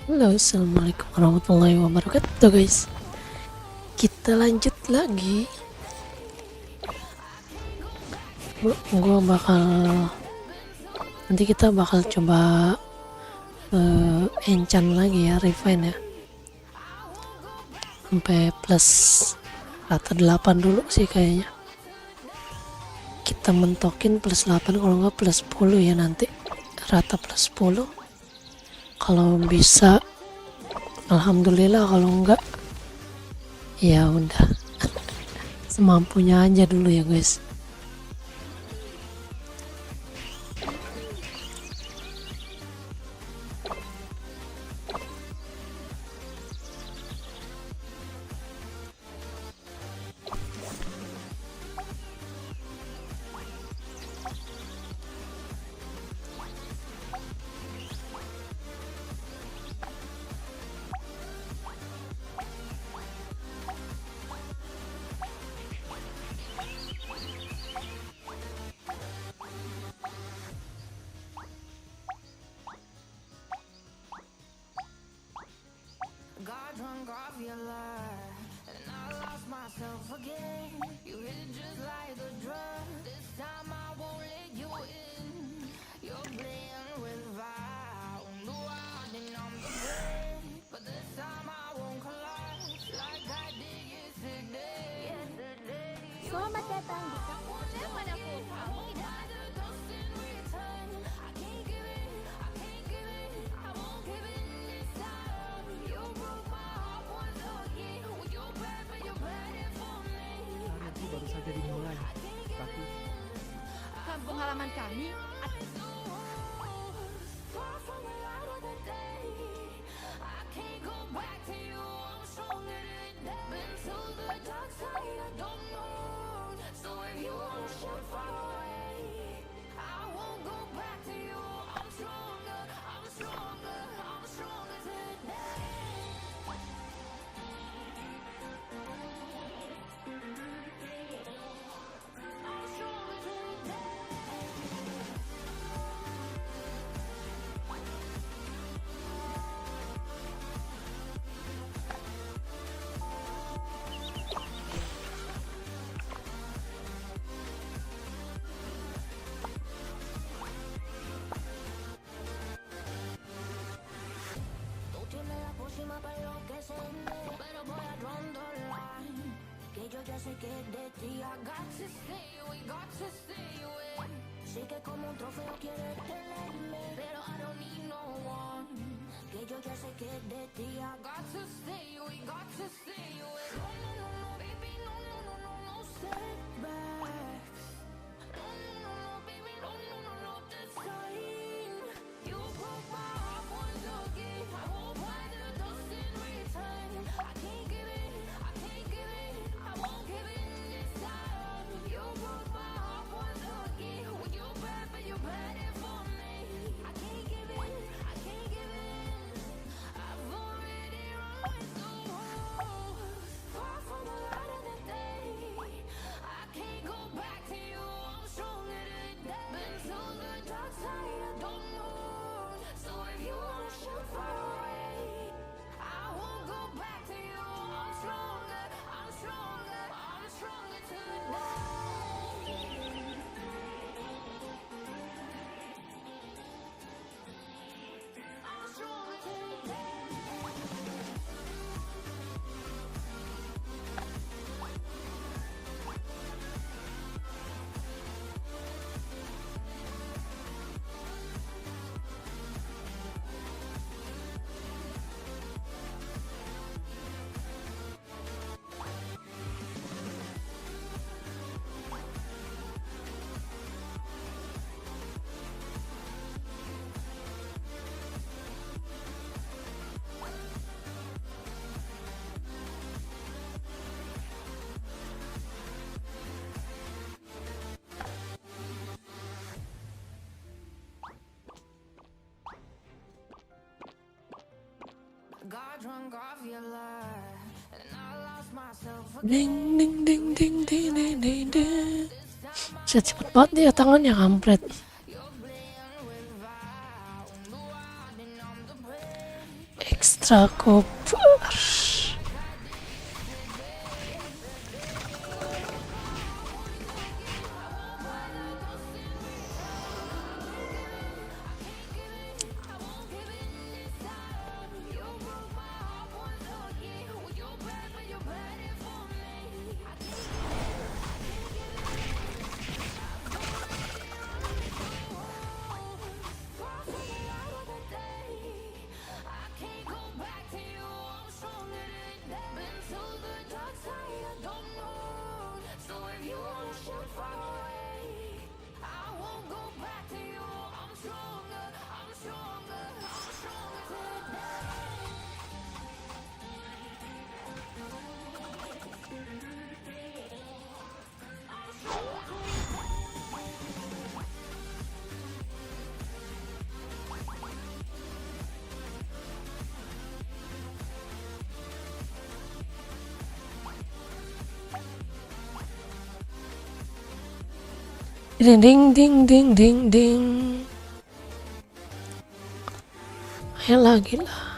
Halo, assalamualaikum warahmatullahi wabarakatuh guys. Kita lanjut lagi. Gua bakal nanti kita bakal coba enchant lagi ya, refine ya, sampai plus rata 8 dulu sih kayaknya. Kita mentokin plus 8, kalau nggak plus 10 ya, nanti rata plus 10 kalau bisa, alhamdulillah. Kalau enggak ya udah semampunya aja dulu ya guys. Got drunk off your lie, and I lost myself again. You hit it just like a drug. This time I won't let you in. You're playing with fire. No, I didn't on the break, but this time I won't collapse like I did yesterday. Selamat datang di kampus padaku. Kamu Nanti baru saja dimulai, tapi kampung halaman kami. Sé que de ti I got to stay away, got to stay away. Sé que como un trofeo quieres tenerme, pero I don't need no one. Que yo ya sé que de ti I got to stay away, got to stay away. No, no, no, no, baby, no, no, no, no, no setbacks. No, no, no, no, baby, no, no, no, no, this time. You broke my heart once again. I won't buy the dust in return. I can't give it, I can't give it, I won't give it this time. You broke my heart once again. When you bad, but you bad it for me. I can't give it, I can't give it. I've already run through walls, far from the light of the day. I can't go back to you, I'm stronger than that. Been to the dark side of the moon, so if you wanna shoot far away, I won't go back to you. I'm stronger, I'm stronger, I'm stronger tonight. I'm stronger tonight. Got drunk off your lie, and I lost myself Ding ding ding ding ding ding ding ding. Cepet banget dia tangannya, kampret. Citra Cooper. Ding ding ding ding ding ding. Ayo lagi lah.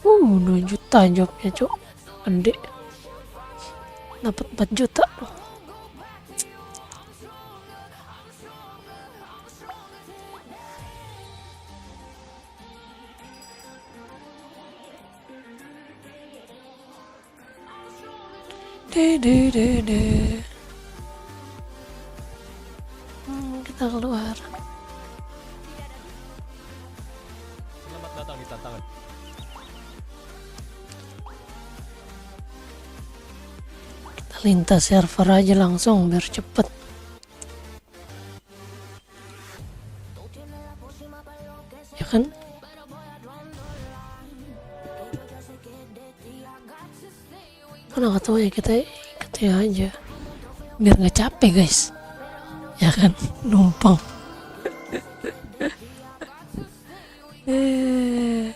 $2 juta jobnya cok, gede, dapat 4 juta. De. Kita keluar. Selamat datang di tantangan. Kita lintas server aja langsung biar cepet. Ya kan? Mana nggak tahu ya, kita ikutin aja biar nggak capek guys, ya kan, numpang. Eh,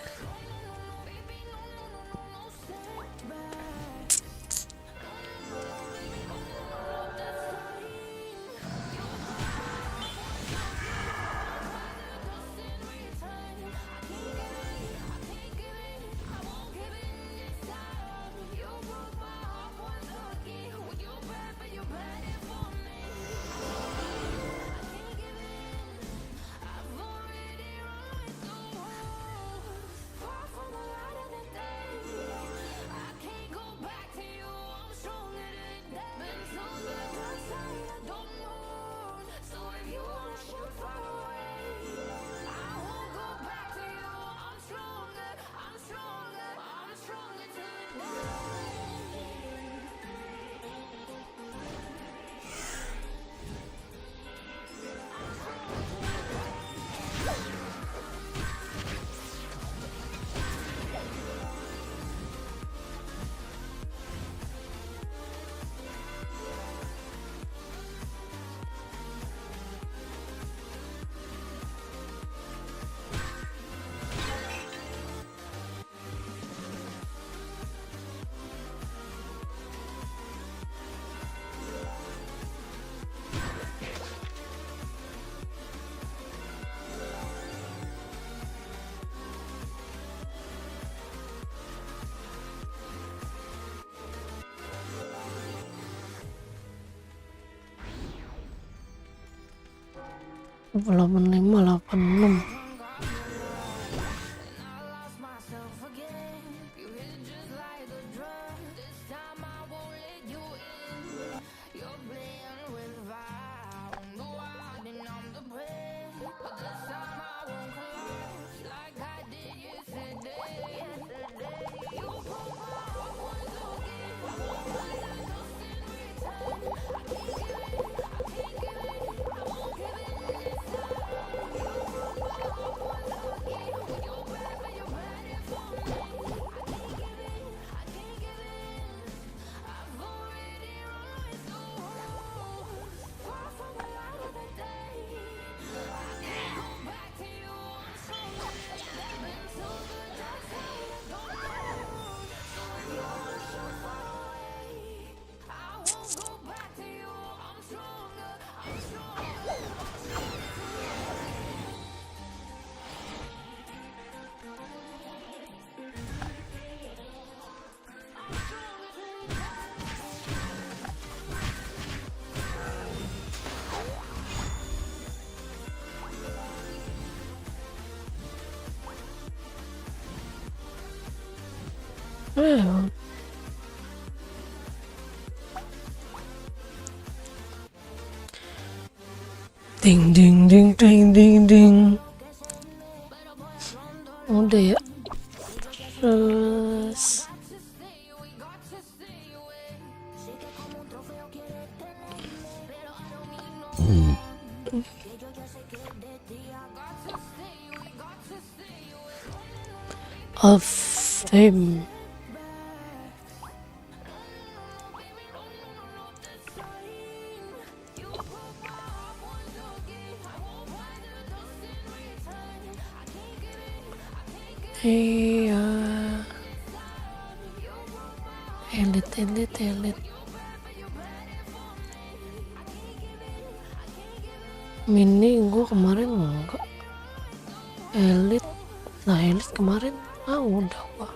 belum 586. Ding ding ding ding ding ding. Udah ya. Terus of them. Iya, elit. Mini gue kemarin enggak. Elit, nah elit kemarin udah gua.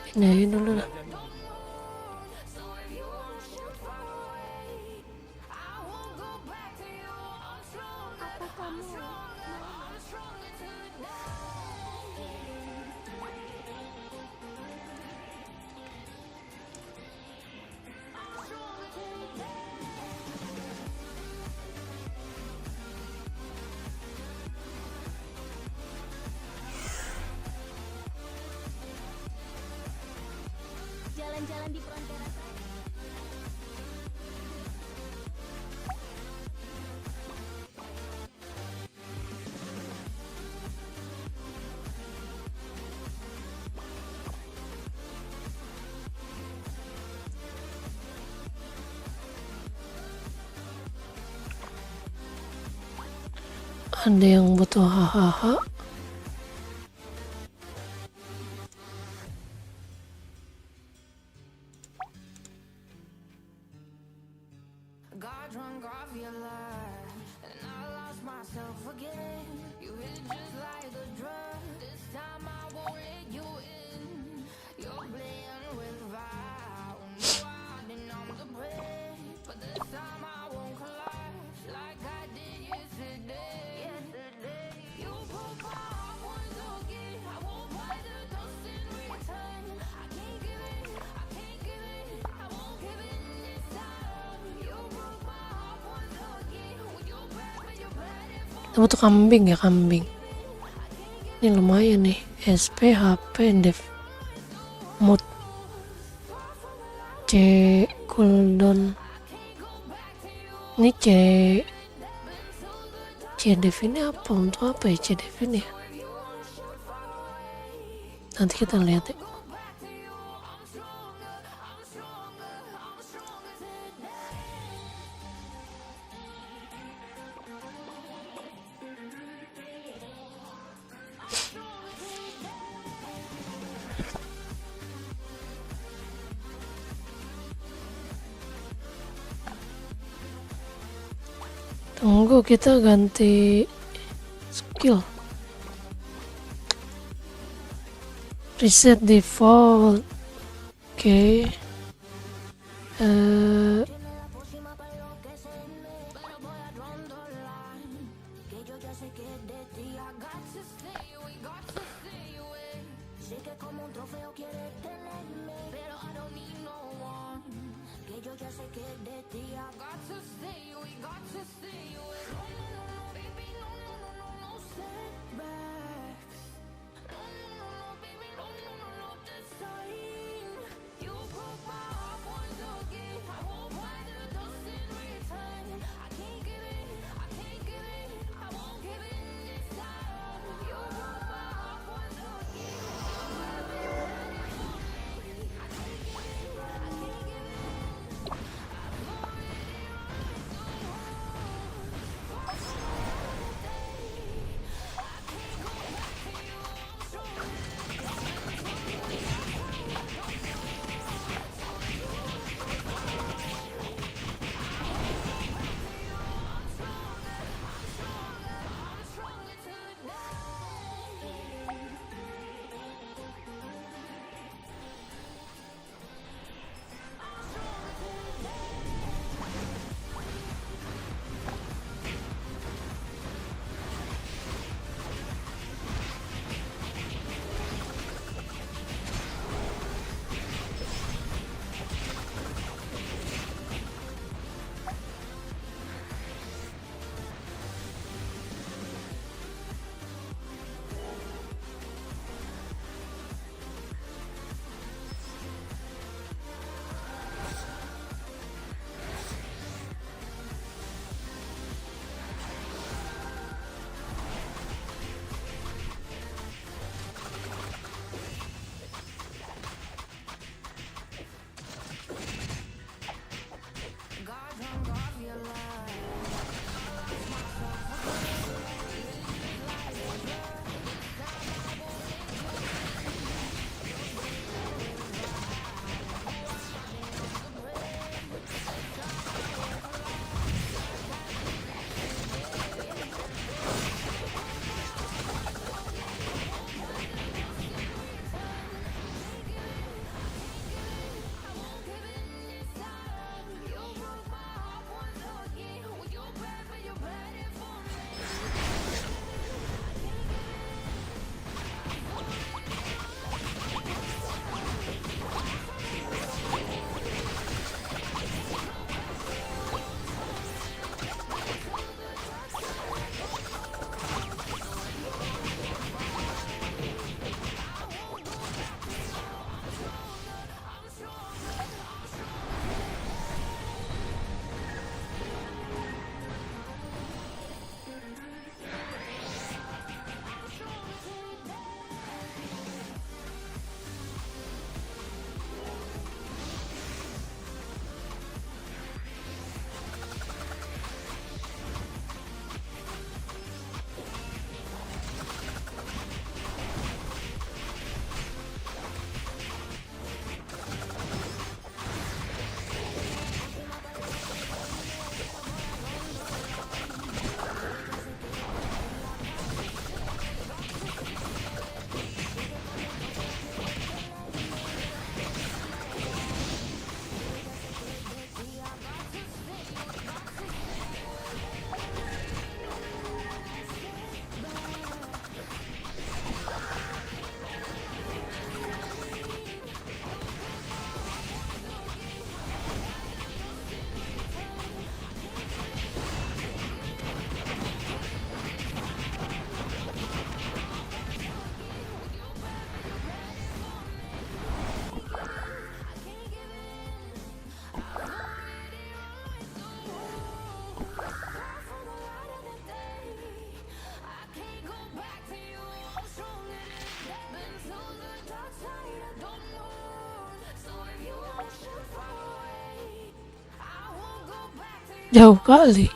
Pindahin dulu lah. Apa kamu jalan-jalan di frontera saya? Ada yang butuh hahaha. Got drunk off your lies, and I lost myself again. You hit just like a drug. This time I won't let you in. You're playing with fire. No, I didn't know the bread, but this time I won't collapse like I did yesterday. You broke my heart once again. I won't buy the dust in return. I can't give it, I can't give it, I won't give it this time. You broke my heart once again. When you bad, when you bad it for Kita butuh kambing ya, kambing. Ini lumayan nih. SP, HP, Dev, Mood, C, cooldown. Ini C Dev ini apa? Untuk apa ya C Dev ini ya? Nanti kita lihat ya. Tunggu, kita ganti skill. Reset default. Oke. Jauh kali.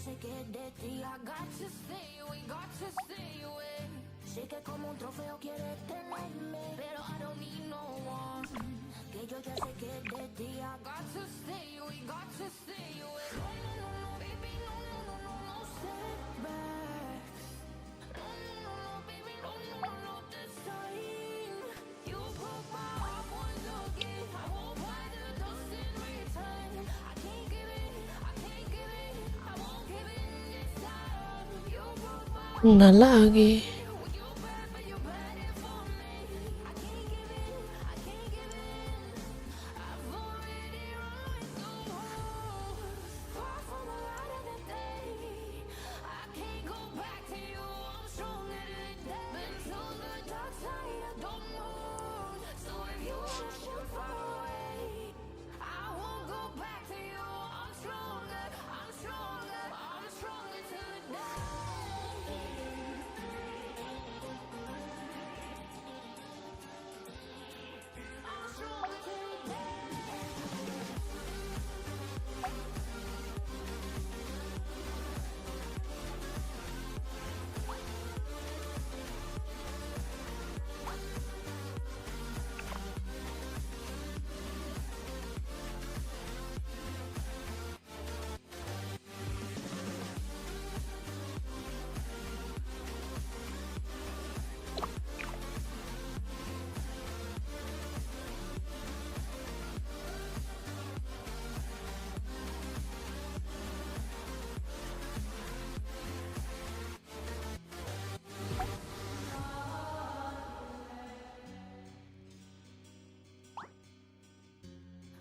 sé que de ti I got to stay away, got to stay away. Sé que como un trofeo quieres tenerme, pero I don't need no one. Que yo ya sé que de ti I got to stay away, got to stay away. No, no, no, no, baby, no, no, no, no, no setbacks. No, no, no, no, baby, no, no, no, no, this time. You broke my heart once again. I won't buy the dust in return. I can't give it, I can't give it, I won't give it this time. You broke my heart. Nah lagi. You bad, but you bad it for me. I can't give it, I can't give it. I've already run with the wolves. Far from the light of the day. I can't go back to you. I'm stronger today. Been to the dark side of the moon. So if you wanna shoot far away, I won't go back to you. I'm stronger, I'm stronger, I'm stronger today. I'm stronger today.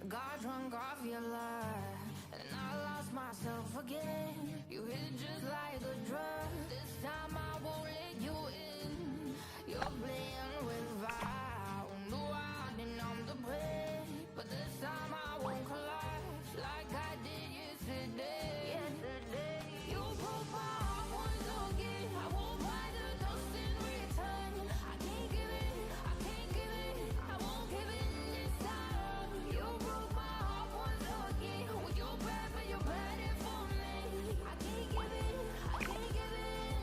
Got drunk off your lie, and I lost myself again. You hit just like a drug. This time I won't let you in. You're playing with fire. No, I didn't numb the pain, but this time I won't collapse like I did yesterday. Yesterday, you broke my heart once again. I won't buy the dust in return. I can't give it, I can't give it, I won't give it this time. You broke my heart once again. Well, you're bad, but you're bad it for me. I can't give it, I can't give it.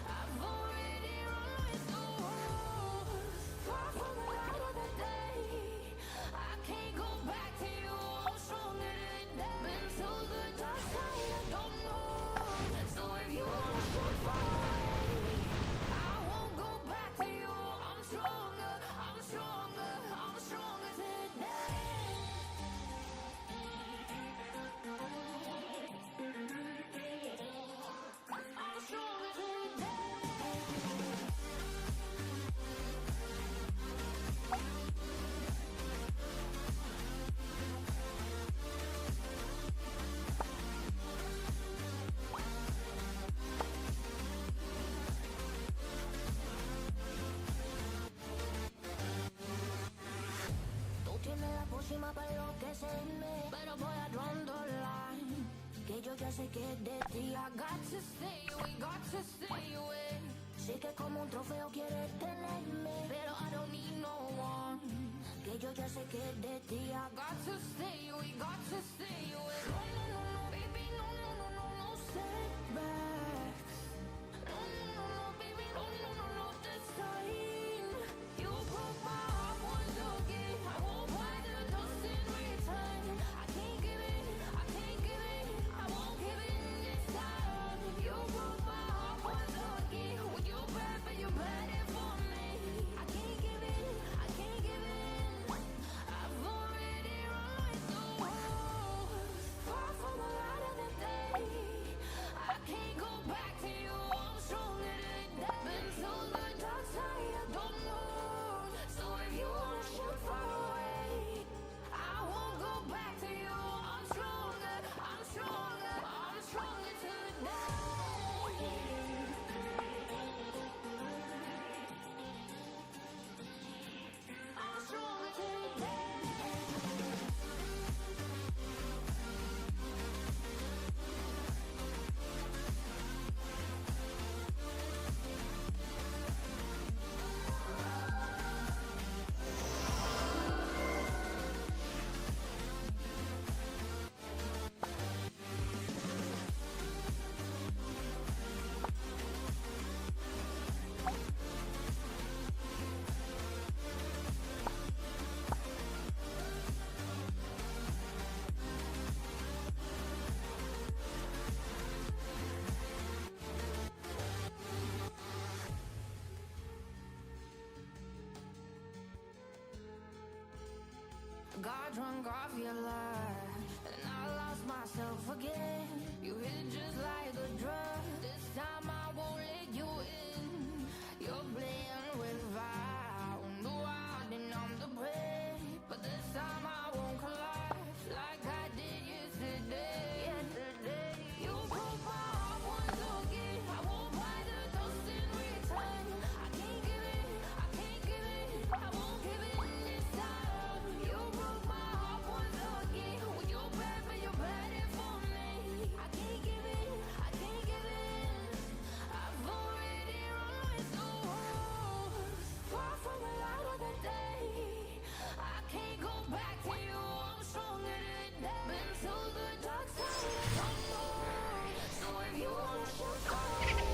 I've already run with the wolves. Far from the light of the day. I can't go back to you. I'm stronger today. Been to the dark side of the moon. So if you wanna shoot far away, I won't go back to you. I'm stronger, I'm stronger, I'm stronger today. I'm stronger today. Tú tienes la pócima para enloquecerme, pero voy a draw the line. Que yo ya sé que de ti I got to stay away, got to stay away. Sé que como un trofeo quieres tenerme, pero I don't need no one. Que yo ya sé que de ti I got to stay away, got to stay away. No, no, no, no, baby, no, no, no, no, no setbacks. No, no, no, no, baby, no, no, no, no, this time. You broke my heart once again. I won't buy the dust in return. I can't give it, I can't give it, I won't give it this time. You broke my heart once again. Well, you're bad, but you're bad it for me. I can't give it, I can't give it. I've already run with the wolves. Far from drunk off your love, and I lost myself again. You hit just like a drug. This time I won't let you in. You're playing with fire. No, I didn't numb the bread, but this time I won't collapse like I did yesterday. You broke my heart once again. I won't buy the dust in return. I can't give it, I can't give it, I won't give it this time. You broke my heart once again. When you're bad, but you're bad it for me. I can't give it, I can't give it. I've already run with the wolves. Far from the light of the day. I can't go back to you. I'm stronger today. Been to the dark side of the moon. So if you wanna shoot fire,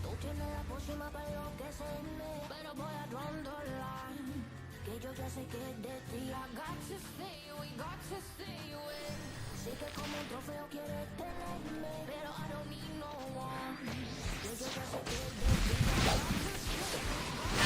tú tienes la pócima para enloquecerme, pero voy a line. Que yo ya sé que de ti I got to stay away, got to stay away. Sé que como un trofeo quieres tenerme, pero I don't need no one. Que yo ya sé que de ti I got to stay away.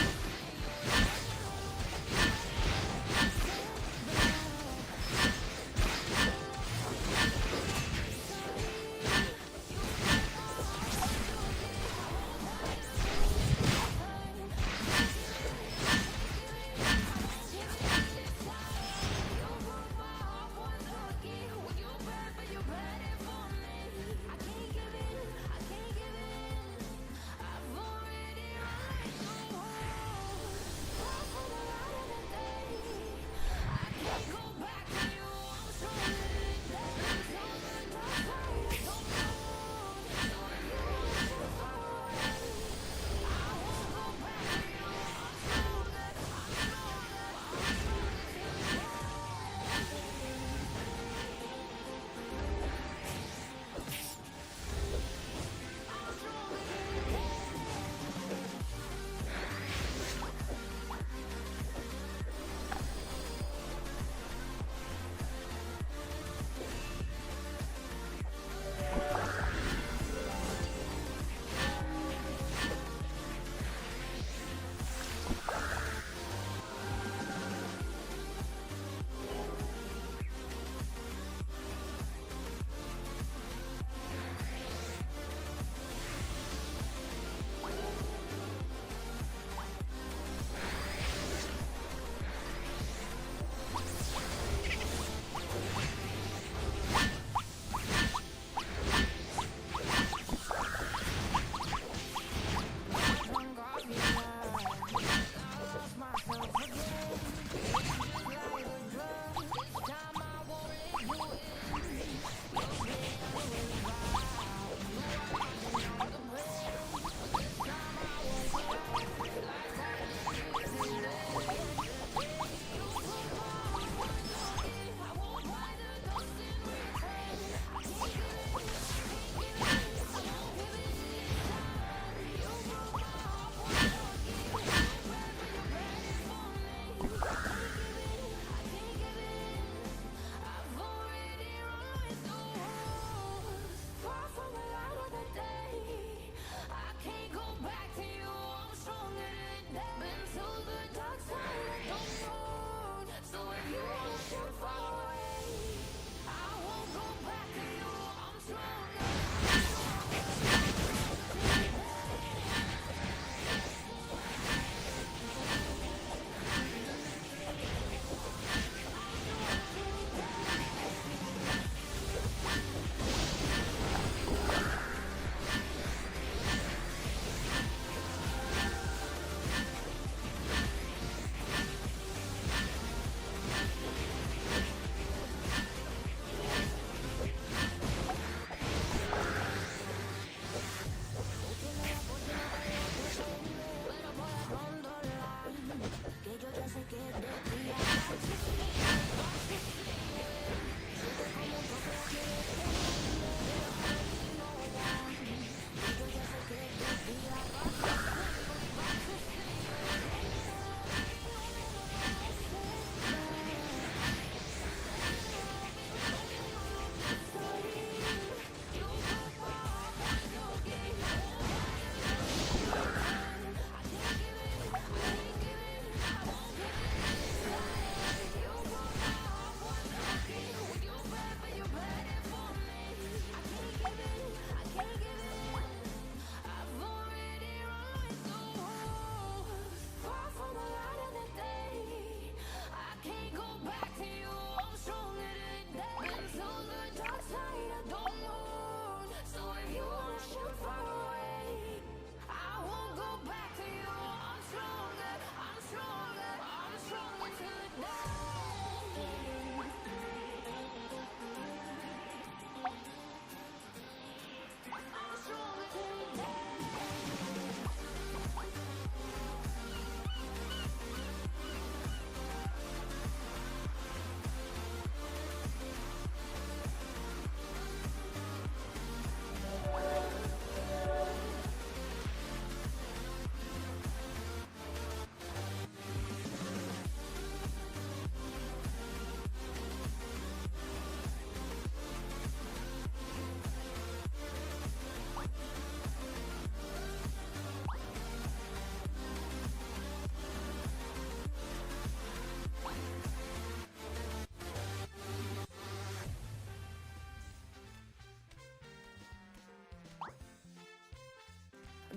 I can't give it, I can't give it. I've already run the world.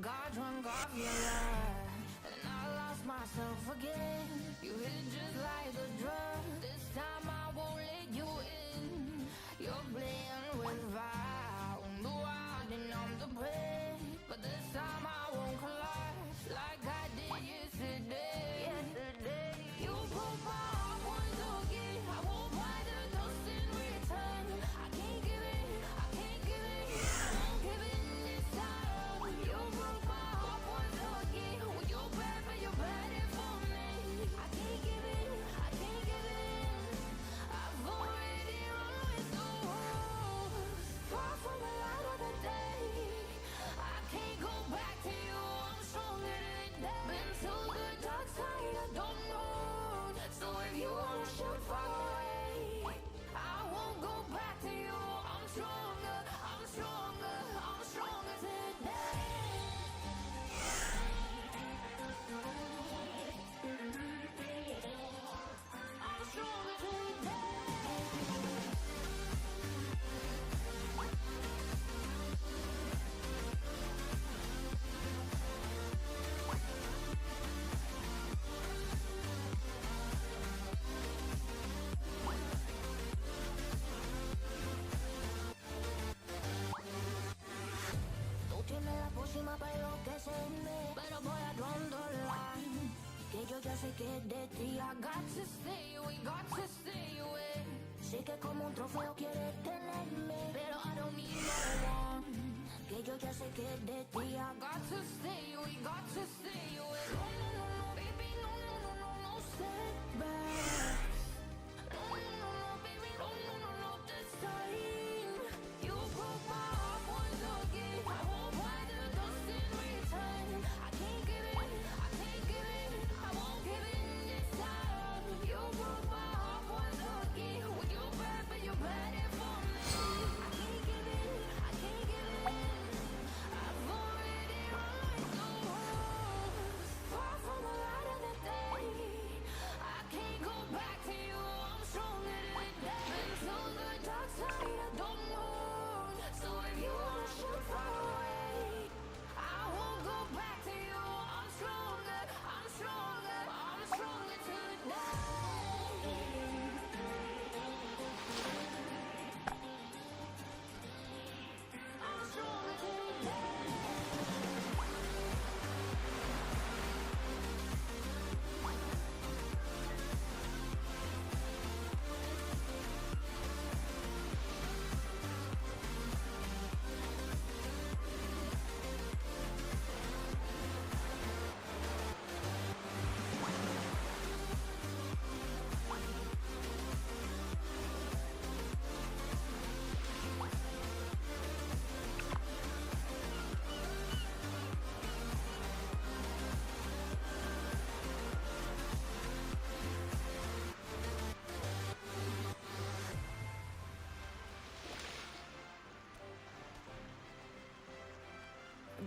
Got drunk off your love, and I lost myself again. You hit just like a drug. This time I won't let you in. You're playing with fire, on the wild and I'm the prey. But this time I won't collapse like I did yesterday. You broke my heart once again. I won't buy the dust in return. I can't give it, I can't give it, I won't give it this time. You broke my heart once again. Well, you're bad, but you're bad it for me. I can't give it, I can't give it. I've already run with the wolves. Far from the light of the day. I can't go back to you. I'm stronger than that. Been to the dark side, I don't know. So if you wanna shoot far away, I won't go back to you. I'm stronger, I'm stronger, I'm stronger today. I'm stronger today. Tú tienes la pócima para enloquecerme, pero voy a tu line. Que yo ya sé que es de ti. I got to stay away, got to stay away. Sé que como un trofeo quieres tenerme, pero I don't need no one. Que yo ya sé que es de ti. I got to stay away, got to stay away. No, no, no, no, baby, no, no, no, no, no setbacks. No, no, no, no, baby, no, no, no, no, this time. You broke my heart once again. I won't buy the dust in return. I can't give it, I can't give it, I won't give it this time. You broke my heart once again. Well, you're bad, but you're bad it for me. I can't give it, I can't give it. I've already run with the wolves. Far from the light of the day. I can't go back to you. I'm stronger than that. Been to the dark side, I don't know. So if you wanna shoot far away, I won't go back to you. I'm stronger, I'm stronger, I'm stronger today. I'm stronger today.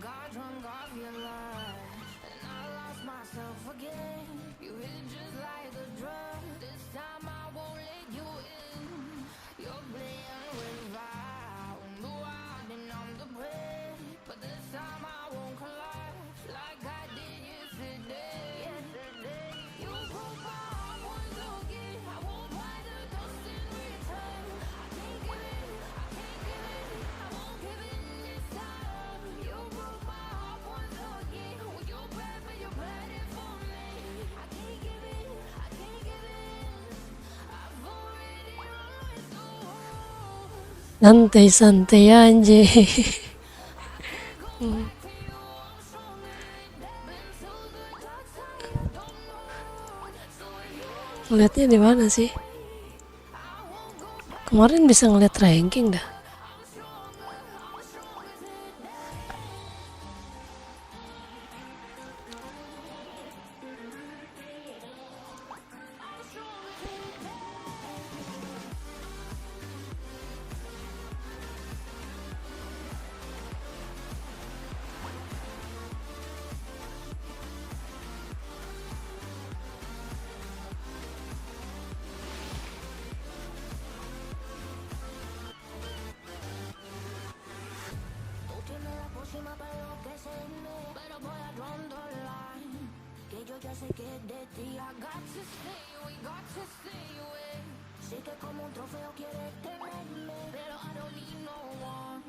Got drunk off your love, and I lost myself again. You hit just like a drug. This time I won't let you in. You're playing with fire, on the wild and I'm the prey. But this time I won't collapse like I did yesterday. You broke my heart once again. I won't buy the dust in return. I can't give it, I can't give it, I won't give it this time. You broke my heart once again. Well, you're bad, but you're bad it for me. I can't give it, I can't give it. I've already run with the wolves. Santai-santai aja. Ngeliatnya di mana sih? Kemarin bisa ngeliat ranking dah. que de ti. I got to stay away, got to stay away. Sé que como un trofeo quieres tenerme, pero I don't need no one.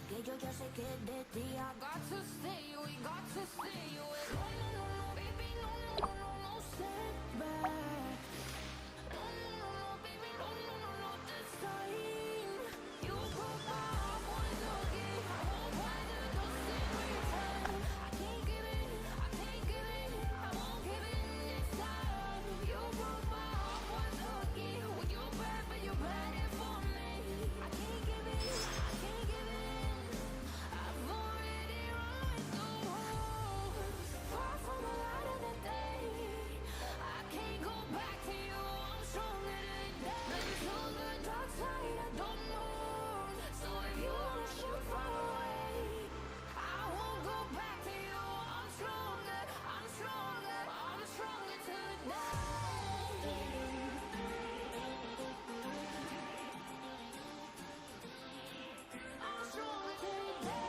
Que yo ya sé que de ti. I got to stay away, got to stay away. No, no, no, no, baby, no, no, no, no, no step back. No, no, no, no, baby, no, no, no, no, this time. You broke my heart once again. I won't buy the dust in return. I can't give in, I can't give in. I won't give in this time. You broke my heart once again. When you're bad, but you're bad for me. I can't give in, I can't give in. I've already run through walls, far from the light of the day. I can't go back to you. I'm stronger than that. Been to the dark side, I don't know. So if you wanna shoot far away, I won't go back to you. I'm stronger, I'm stronger, I'm stronger today. I'm stronger today.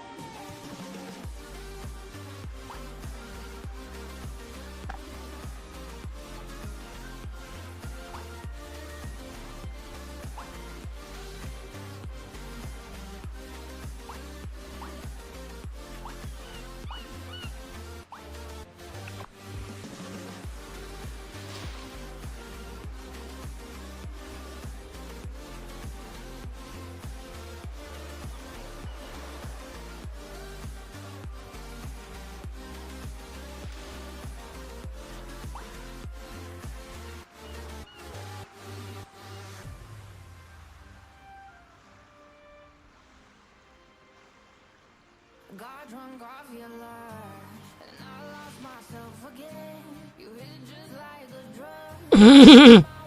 Got drunk off your love, and I lost myself again. You hit just like a drug. I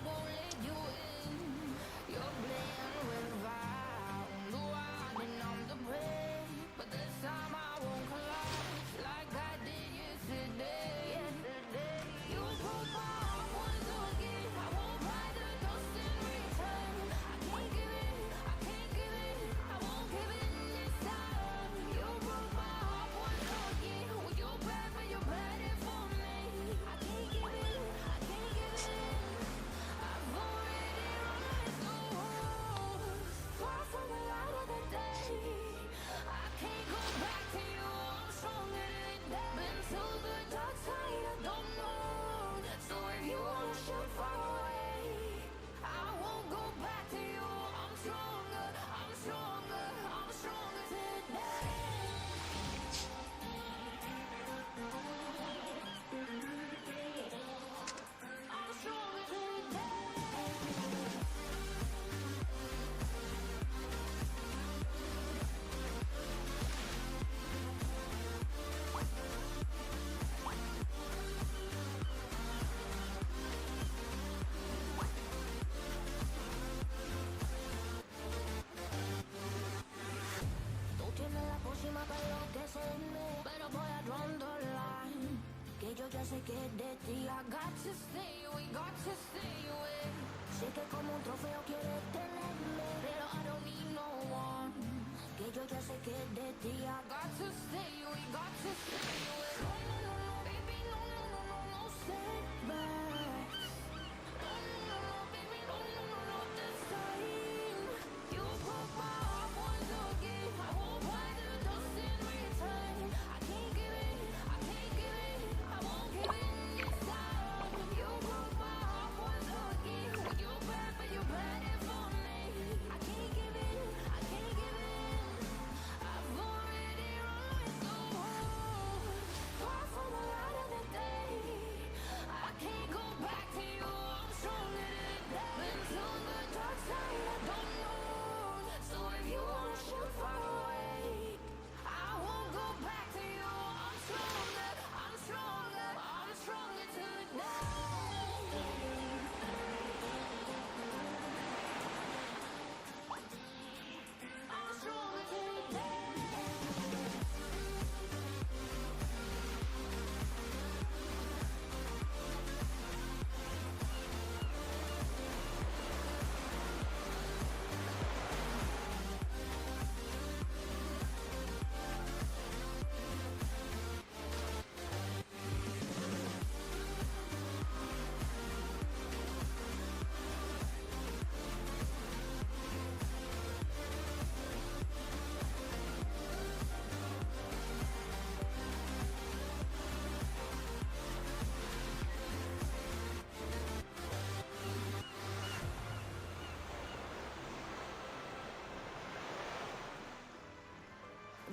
won't let you in. You're playing with fire. Do I numb the brain? But this time I won't collapse like I did yesterday. You broke my heart once again. I won't buy the dust in return. I can't give in, I can't give in. I won't give in this time. You broke my heart once again. When you're bad, but you're bad for me. I can't give in, I can't give in. I've already run through walls, far from the light of the day. I can't go back to you. I'm stronger than that. Been to the dark side, I don't know. So if you wanna shoot far away, I won't go back to you. I'm stronger, I'm stronger, I'm stronger today. I'm stronger today. Tú tienes la pócima para enloquecerme, pero voy a draw the line. Que yo ya sé que de ti. I got to stay away, got to stay away. Sé que como un trofeo quieres tenerme, pero I don't need no one. Que yo ya sé que de ti. I got to stay away, got to stay away. No, no, no, no, baby, no, no, no, no, no step back. No, no, no, no, baby, no, no, no, no, this time. You broke my heart once again. I won't buy the dust in return. I can't give in, I can't give in. I won't give in this time. You broke my heart once again. When you're bad, but you're bad for me. I can't give in, I can't give in. I've already run through walls,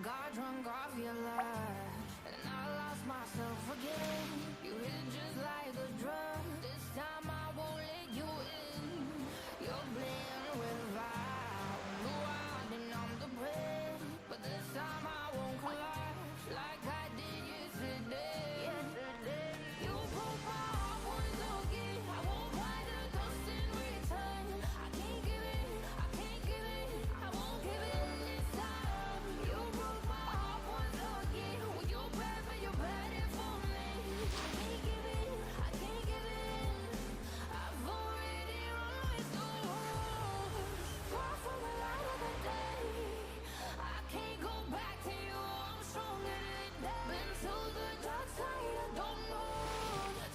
Got drunk off your love, and I lost myself again. You hit just like a drum. This time I won't let you in. You're playing with fire, blue eyed and I'm the bread. But this time I won't collapse like I did yesterday. You broke my heart once again. I won't buy the dust in return. I can't give it, I can't give it, I won't give it this time. You broke my heart once again. When you bad, but you bad it for me. I can't give it, I can't give it. I've already run with the wolves. Far from the light of the day. I can't go back to you. I'm stronger than that. Been to the dark side, I don't know.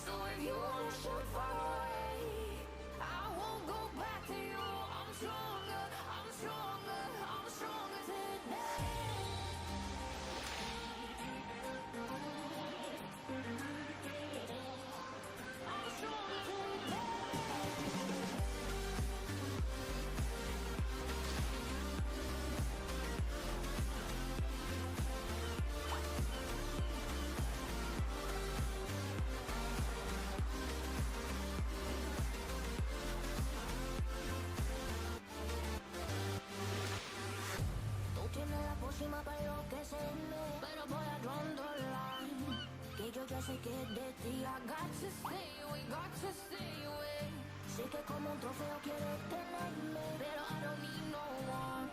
So if you wanna shoot far away, I won't go back to you. I'm stronger, I'm stronger, I'm stronger today. I'm stronger today. Tú tienes la pócima para enloquecerme, pero voy a line. Que yo ya sé que de ti I got to stay away, got to stay away. Sé que como un trofeo quieres tenerme, pero I don't need no one.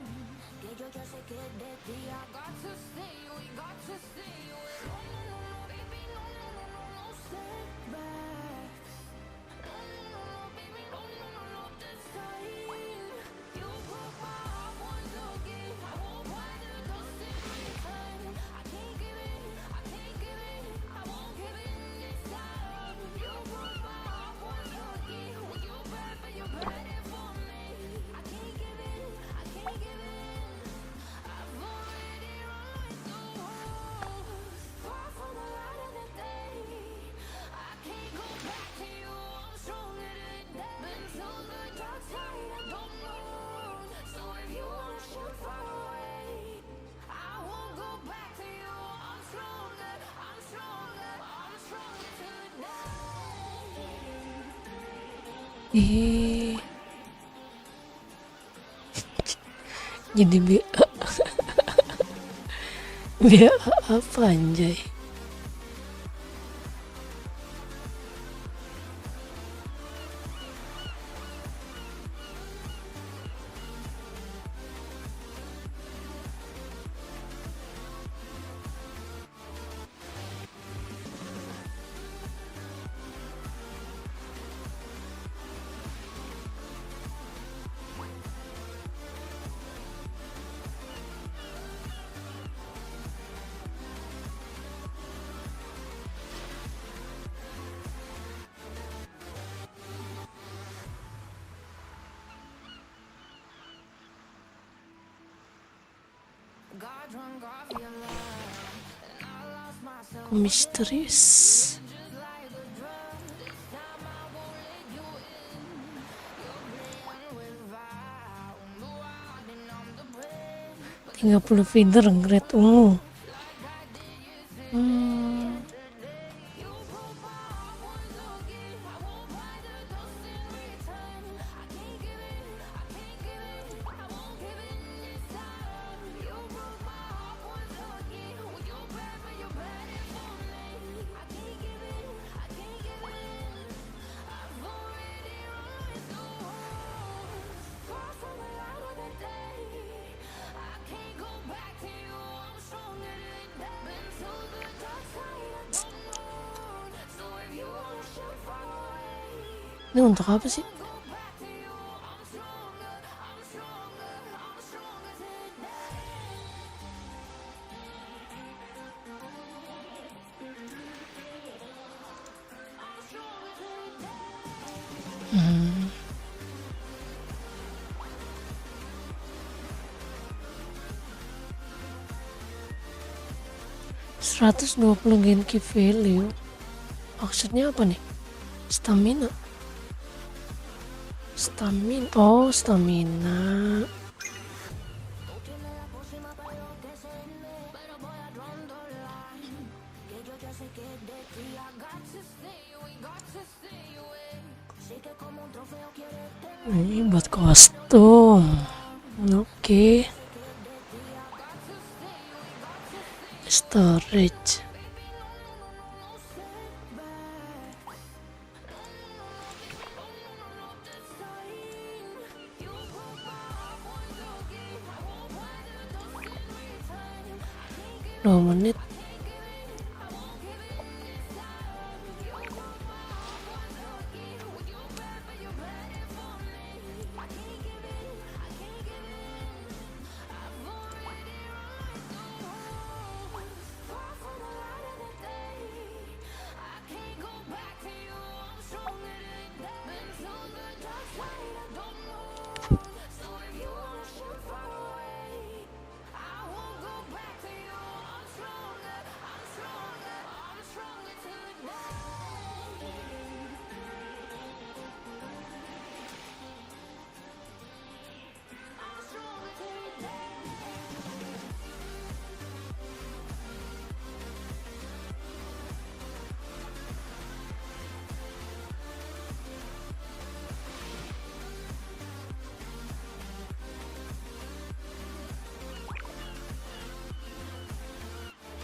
Que yo ya sé que de ti I got to stay away, got to stay away. No, no, no, no, baby, no, no, no, no, no setbacks. No, no, no, no, baby, no, no, no, no, this time. You broke my heart once again. I won't buy the dust in return. I can't give it, I can't give it, I won't give it this time. You broke my heart once again. When you bad, but you bad it for me. I can't give it, I can't give it. I've already run with the wolves. Far from the light of the day. I can't go back to you. I'm stronger than that. Been to the dark side, I don't know. So if you wanna shoot far away, I won't go back to you. I'm stronger, I'm stronger, I'm stronger today. Jadi BA. BA apa anjay? Got drunk off your love, and I lost myself Misterius. just like a drum. This time I won't let you in. You're playing with fire, blue eyed and I'm the bread. 30 feeder grade ungu. You broke my heart once again. I won't buy the dust in return. I can't give it, I can't give it, I won't give it this time. You broke my heart once again. When you bad, but you bad it for me. I can't give it, I can't give it. I've already run with the wolves. Far from the light of the day. I can't go back to you. I'm stronger than that. Been to the dark side, I don't know. So if you wanna shoot far away, Ini untuk apa sih? go back to you. I'm stronger, I'm stronger, I'm stronger today. I'm stronger today. 120 Genki value. Maksudnya apa nih? Stamina. Oh, stamina. Tú tienes la pócima para enloquecerme, Ini buat kostum. Oke. Storage. Dua menit.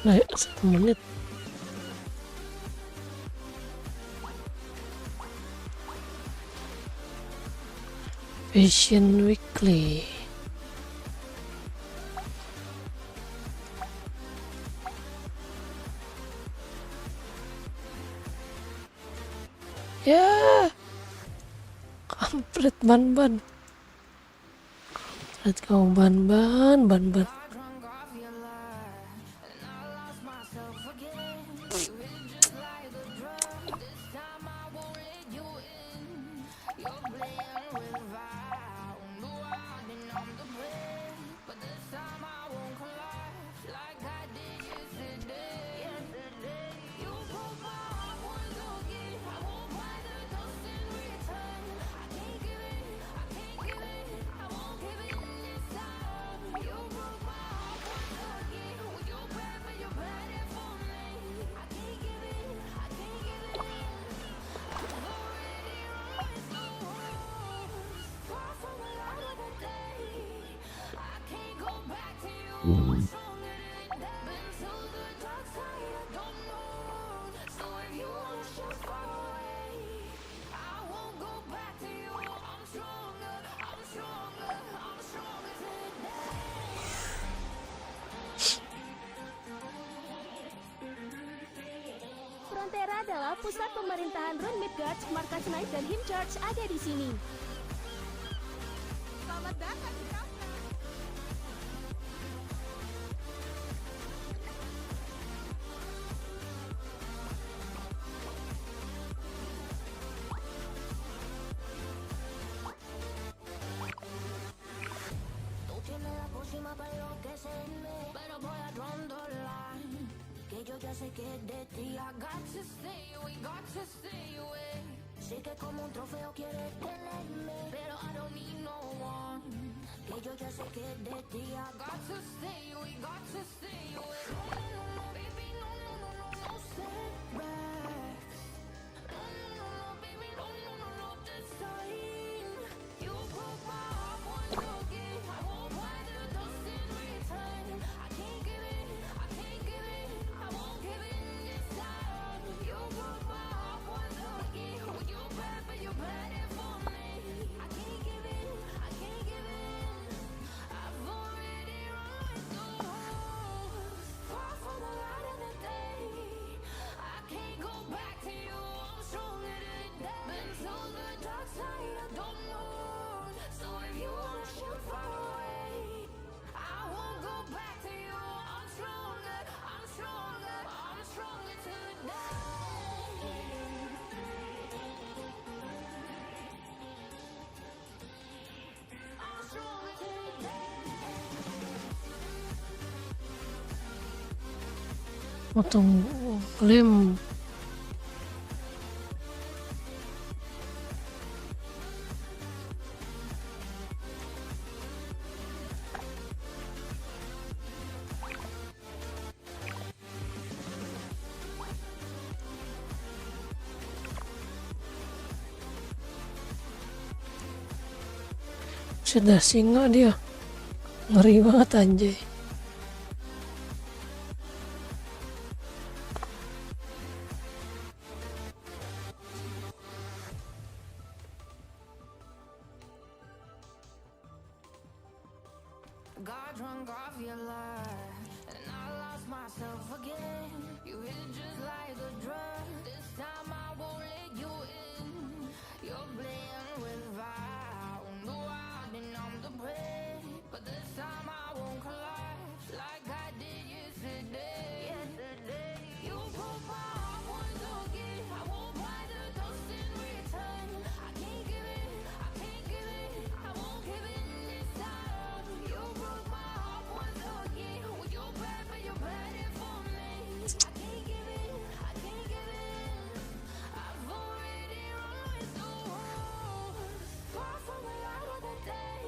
Nah, 1 menit. Fashion Weekly. Ya, kampret ban-ban. Kampret kau ban-ban. Frontera adalah pusat pemerintahan Rune Midgard, markas Knight dan Himcharge ada di sini. Selamat datang di Kafka. Tú tienes la pócima para enloquecerme, pero voy a controlar. Que yo ya sé que de ti I got to stay away, got to stay away. Sé que como un trofeo quieres tenerme, pero I don't need no one. Que yo ya sé que de ti I got to stay away, got to stay away. No, baby, no, step back. No, baby, no, this time. You broke my heart once again. I won't find the dust in return. I can't give it, I can't give it. I won't give in this time. You broke my heart once again. When you bad, but you bad it for me. I can't give in, I can't give in. I've already run through walls, far from the light of the day. I can't go back to you. I'm stronger than that. Been to the dark side, I don't know. So if you wanna shoot far away, I won't go back to you. I'm stronger, I'm stronger, I'm stronger today. I'm stronger today. Potong lem. Sudah singa dia. Ngeri banget anjay. Got drunk off your lies, and I lost myself again. You hit just like a drug. This time I won't let you in. You're playing with fire. No, I've been on the break, but this time I won't collapse like I did yesterday. You broke my heart once again. I won't buy the dust in return. I can't give it, I can't give it, I won't give it this time. You broke my heart once again. Well, you're bad, but you're bad it for me. I can't give it, I can't give it. I've already run with the wolves. Far from the light of the day.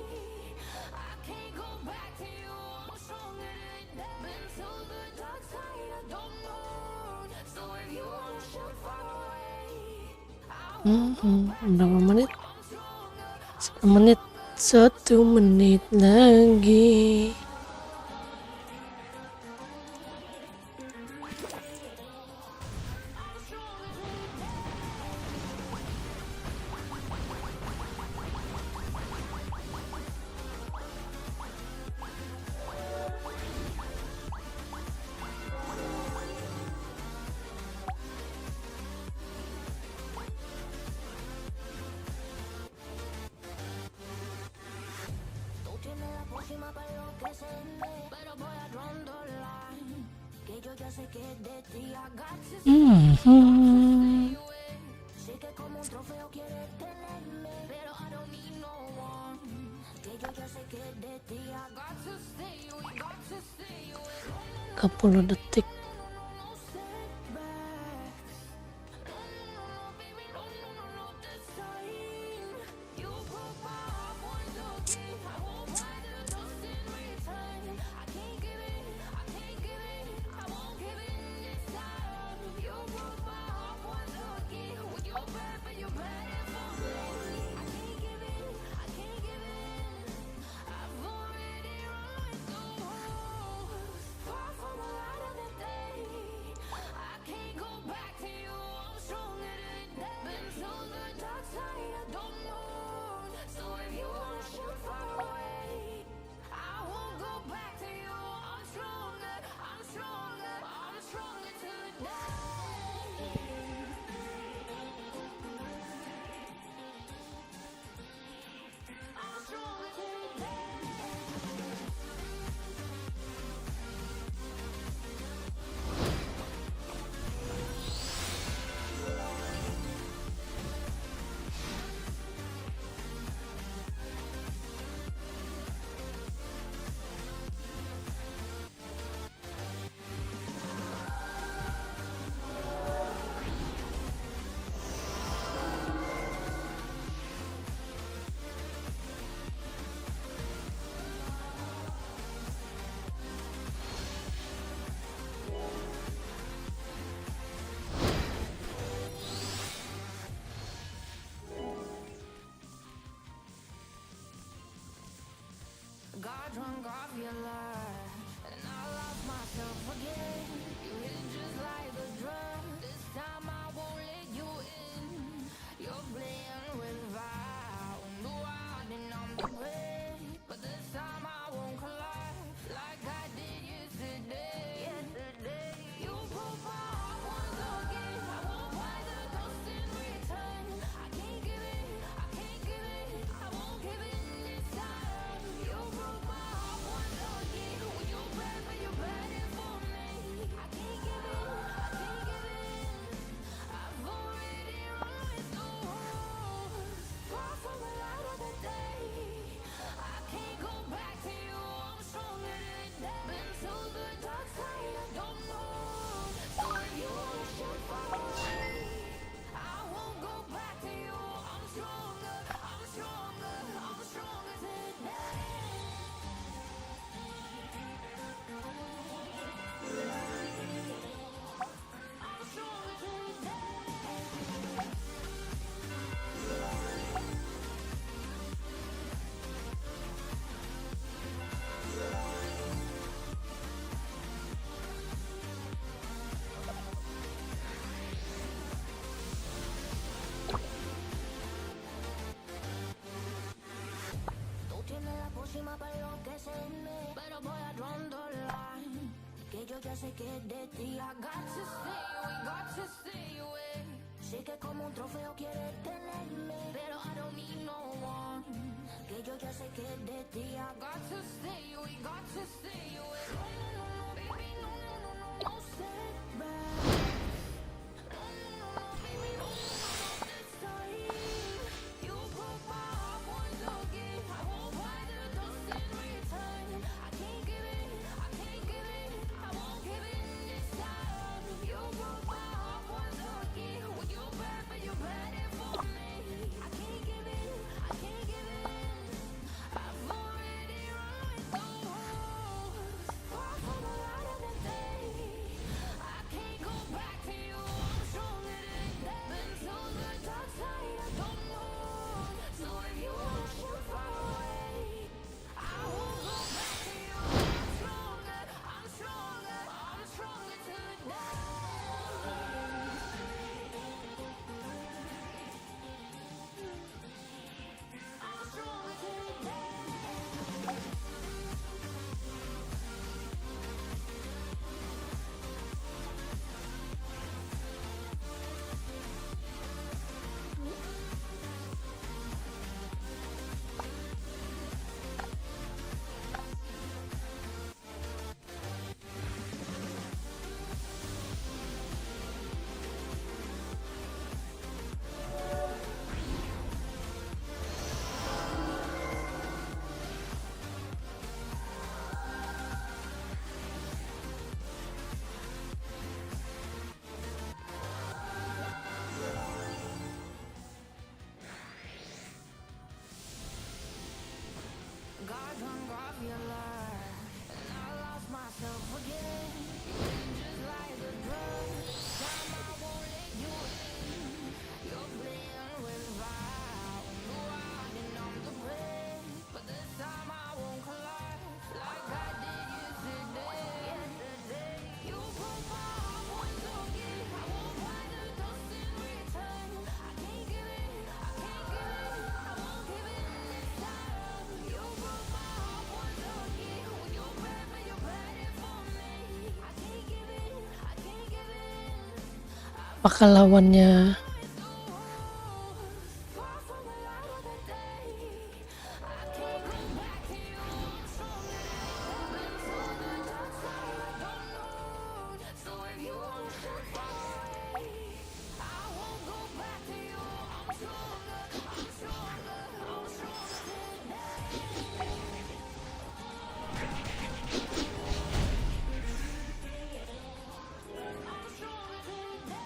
I can't go back to you. I'm stronger than that. Been to the dark side, I don't know. So if you wanna shoot far away, Berapa menit? 1 menit. 1 menit lagi. tú tienes la próxima para enloquecerme. Pero voy a draw the line. Que yo ya sé que es de ti. I got to Mhm. sé que como un trofeo quieres tenerme. Pero I don't need no one. Que yo ya sé que es de ti. I got to stay, we got to stay away. 30 detik. No setbacks. No, baby, no, this time. You broke my heart once again. I won't buy the dust in return. I can't give it, I can't give it, I won't give it this time. You broke my heart once again. Well, you're bad, but you're bad it for me. I can't give it, I can't give it. I've already run with the wolves. Far from the light of the day. I can't go back to you. I'm stronger than that. Been to the dark side, I don't know. So if you wanna shoot far away, I won't go back to you. I'm stronger, I'm stronger, I'm stronger today. I'm stronger today. Got drunk off your lies, and I lost myself again. You hit just like a drug. This time I won't let you in. You're playing with fire. No, I've been on the break, but this time I won't collapse like I did yesterday. You broke my heart once again. I won't buy the dust in return. I can't give it, I can't give it, I won't give it this time. You broke my heart once again. Well, you're bad, but you're bad it for me. encima para enloquecerme, pero voy a rondolar. Que yo ya sé que de ti I got to stay away, got to stay away. Sé que como un trofeo quieres tenerme, pero I don't need no one. Que yo ya sé que de ti I got to stay away, got to stay away. No, no, no, no, baby, no, no, no, no, no step back. No, no, no, no, baby, no, no, no, no, this time. You broke my heart once again. I won't buy the dust in return. I can't give in, I can't give in. I won't give in this time. You broke my heart once again. When you bad, but you bad it for me. I can't give in, I can't give in. I've already run through walls, far from the light of the day. I can't go back to you. I'm stronger than that. Been to the dark side, I don't know. So if you wanna shoot far away, I won't go back to you. I'm stronger, I'm stronger, I'm stronger today. I'm stronger today. God drunk off your life, and I lost myself again. Just like a drug, time I won't let you in. You're playing with fire, no hiding on the bed. But this time I won't collapse like I did yesterday. You broke my heart once again. I won't buy the dust in return. I can't give in, I can't give in. I won't give in this time. You broke my heart once again. When you're bad, but you're bad it for me. I can't give in, I can't give in. Apakah lawannya Far from the light of the day. I can't go back to you. I'm stronger than that. Been to the dark side, I don't know. So if you wanna shoot far away, I won't go back to you. I'm stronger, I'm stronger, I'm stronger today. I'm stronger today.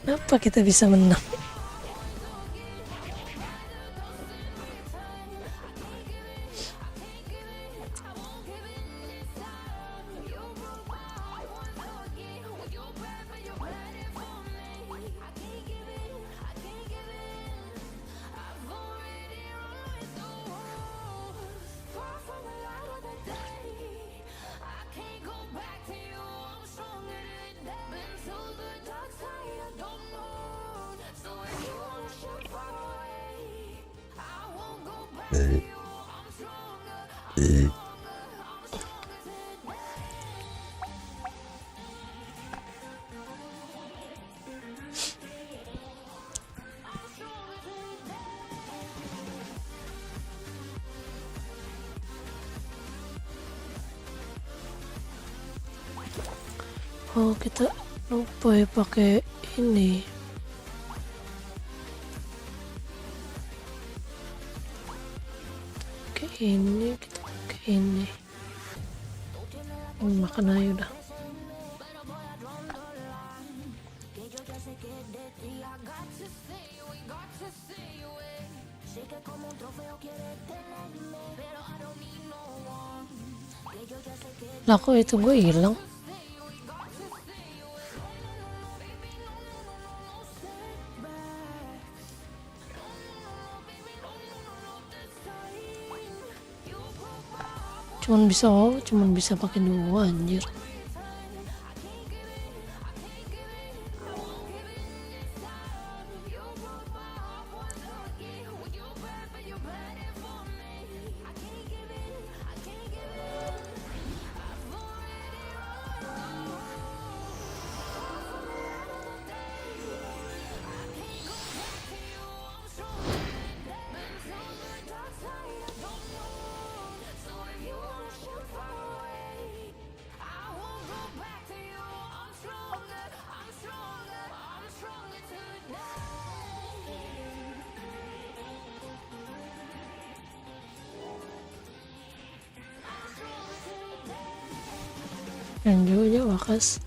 Kenapa kita bisa menang? Oh, kita lupa ya pakai ini. Pakai ini, kita pakai ini. Makan aja udah. Lah kok itu gue hilang? Cuman bisa pakai 2 anjir. Yang jauh Wakas.